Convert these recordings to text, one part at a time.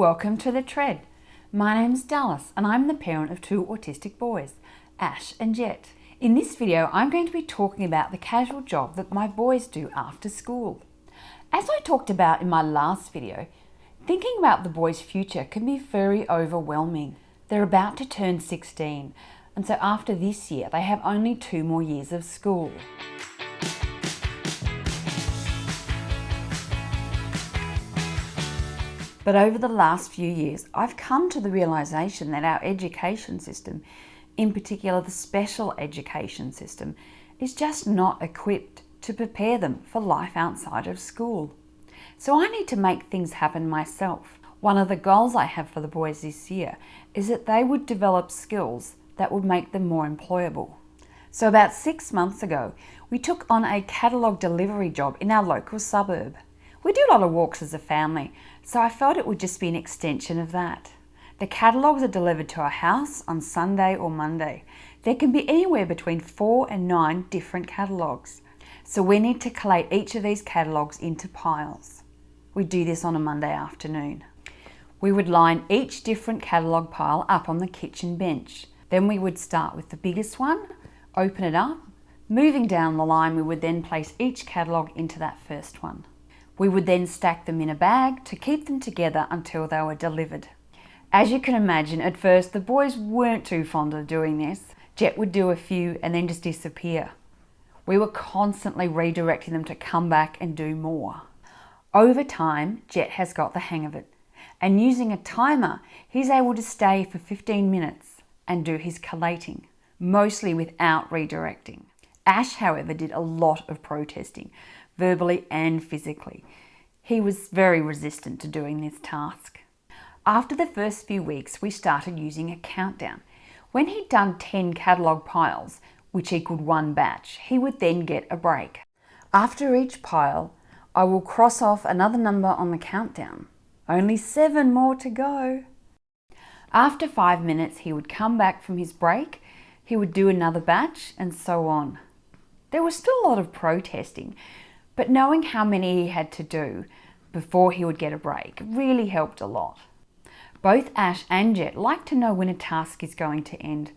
Welcome to The Tread. My name's Dallas and I'm the parent of two autistic boys, Ash and Jet. In this video, I'm going to be talking about the casual job that my boys do after school. As I talked about in my last video, thinking about the boys' future can be very overwhelming. They're about to turn 16, and so after this year, they have only 2 more years of school. But over the last few years, I've come to the realisation that our education system, in particular the special education system, is just not equipped to prepare them for life outside of school. So I need to make things happen myself. One of the goals I have for the boys this year is that they would develop skills that would make them more employable. So about 6 months ago, we took on a catalogue delivery job in our local suburb. We do a lot of walks as a family, so I felt it would just be an extension of that. The catalogues are delivered to our house on Sunday or Monday. There can be anywhere between 4 and 9 different catalogues. So we need to collate each of these catalogues into piles. We do this on a Monday afternoon. We would line each different catalogue pile up on the kitchen bench. Then we would start with the biggest one, open it up. Moving down the line, we would then place each catalogue into that first one. We would then stack them in a bag to keep them together until they were delivered. As you can imagine, at first the boys weren't too fond of doing this. Jet would do a few and then just disappear. We were constantly redirecting them to come back and do more. Over time, Jet has got the hang of it, and using a timer, he's able to stay for 15 minutes and do his collating, mostly without redirecting. Ash, however, did a lot of protesting, verbally and physically. He was very resistant to doing this task. After the first few weeks, we started using a countdown. When he'd done 10 catalogue piles, which equaled 1 batch, he would then get a break. After each pile, I will cross off another number on the countdown. Only 7 more to go. After 5 minutes, he would come back from his break, he would do another batch, and so on. There was still a lot of protesting, but knowing how many he had to do before he would get a break really helped a lot. Both Ash and Jet like to know when a task is going to end,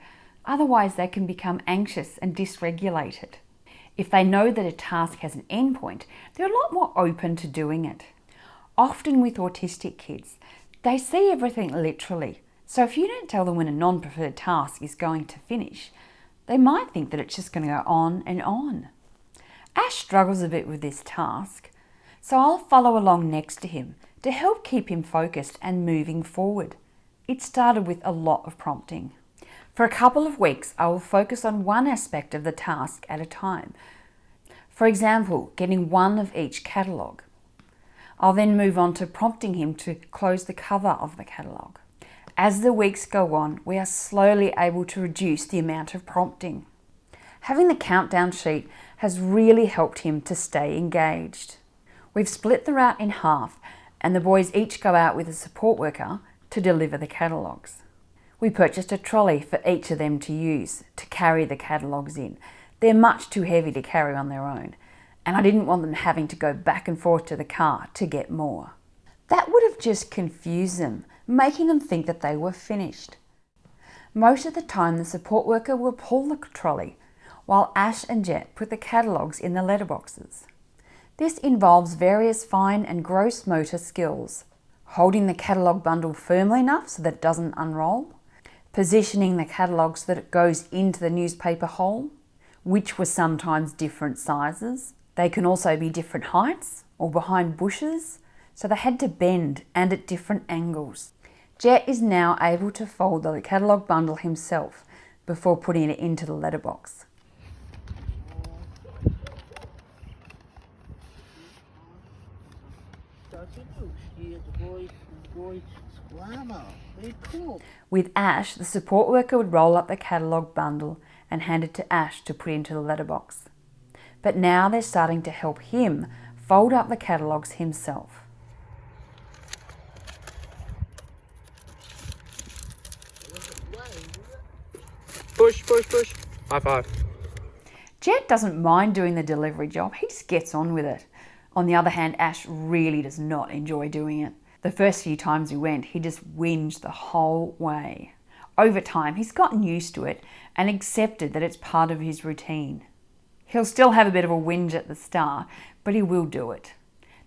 otherwise they can become anxious and dysregulated. If they know that a task has an end point, they're a lot more open to doing it. Often with autistic kids, they see everything literally, so if you don't tell them when a non-preferred task is going to finish, they might think that it's just going to go on and on. Ash struggles a bit with this task, so I'll follow along next to him to help keep him focused and moving forward. It started with a lot of prompting. For a couple of weeks, I will focus on one aspect of the task at a time. For example, getting 1 of each catalogue. I'll then move on to prompting him to close the cover of the catalogue. As the weeks go on, we are slowly able to reduce the amount of prompting. Having the countdown sheet has really helped him to stay engaged. We've split the route in half, and the boys each go out with a support worker to deliver the catalogues. We purchased a trolley for each of them to use to carry the catalogues in. They're much too heavy to carry on their own, and I didn't want them having to go back and forth to the car to get more. That would have just confused them, making them think that they were finished. Most of the time, the support worker will pull the trolley, while Ash and Jet put the catalogues in the letterboxes. This involves various fine and gross motor skills: holding the catalogue bundle firmly enough so that it doesn't unroll, positioning the catalogue so that it goes into the newspaper hole, which were sometimes different sizes. They can also be different heights or behind bushes, so they had to bend and at different angles. Jet is now able to fold the catalogue bundle himself before putting it into the letterbox. With Ash, the support worker would roll up the catalogue bundle and hand it to Ash to put into the letterbox. But now they're starting to help him fold up the catalogues himself. Push, push, push. High five. Jet doesn't mind doing the delivery job, he just gets on with it. On the other hand, Ash really does not enjoy doing it. The first few times we went, he just whinged the whole way. Over time, he's gotten used to it and accepted that it's part of his routine. He'll still have a bit of a whinge at the start, but he will do it.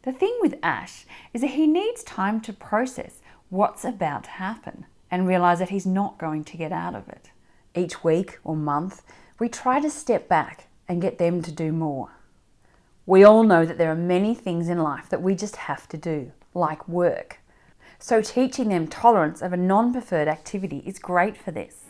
The thing with Ash is that he needs time to process what's about to happen and realise that he's not going to get out of it. Each week or month, we try to step back and get them to do more. We all know that there are many things in life that we just have to do, like work. So teaching them tolerance of a non-preferred activity is great for this.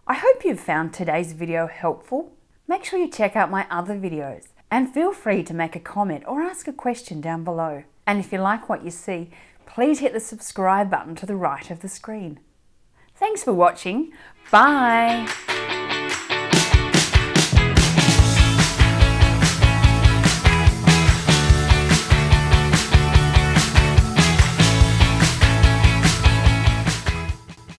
I hope you've found today's video helpful. Make sure you check out my other videos and feel free to make a comment or ask a question down below. And if you like what you see, please hit the subscribe button to the right of the screen. Thanks for watching. Bye.